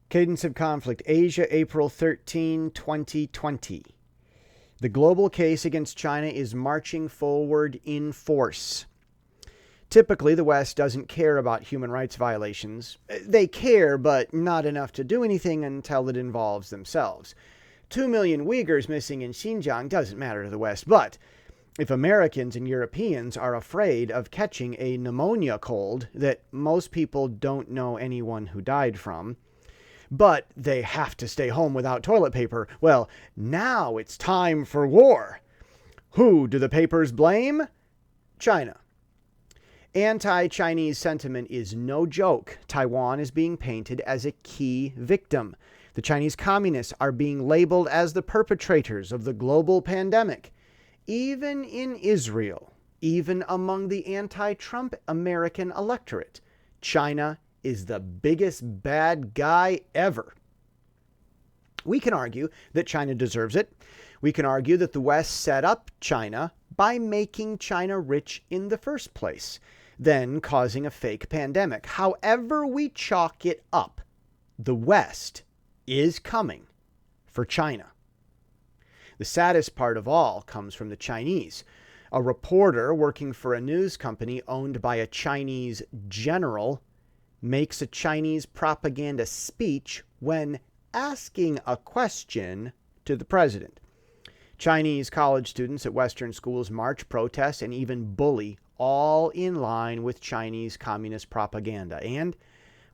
Cadence of Conflict, Asia, April 13, 2020. The global case against China is marching forward in force. Typically, the West doesn't care about human rights violations. They care, but not enough to do anything until it involves themselves. 2 million Uyghurs missing in Xinjiang doesn't matter to the West, but if Americans and Europeans are afraid of catching a pneumonia cold that most people don't know anyone who died from, but they have to stay home without toilet paper, well, now it's time for war. Who do the papers blame? China. Anti-Chinese sentiment is no joke. Taiwan is being painted as a key victim. The Chinese communists are being labeled as the perpetrators of the global pandemic. Even in Israel, even among the anti-Trump American electorate, China is the biggest bad guy ever. We can argue that China deserves it. We can argue that the West set up China by making China rich in the first place, then causing a fake pandemic. However we chalk it up, the West is coming for China. The saddest part of all comes from the Chinese. A reporter working for a news company owned by a Chinese general makes a Chinese propaganda speech when asking a question to the president. Chinese college students at Western schools march, protest, and even bully, all in line with Chinese communist propaganda. And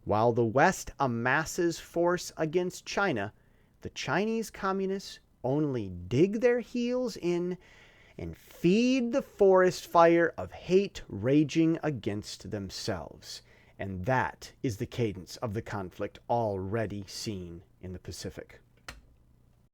while the West amasses force against China, the Chinese communists only dig their heels in and feed the forest fire of hate raging against themselves. And that is the cadence of the conflict already seen in the Pacific.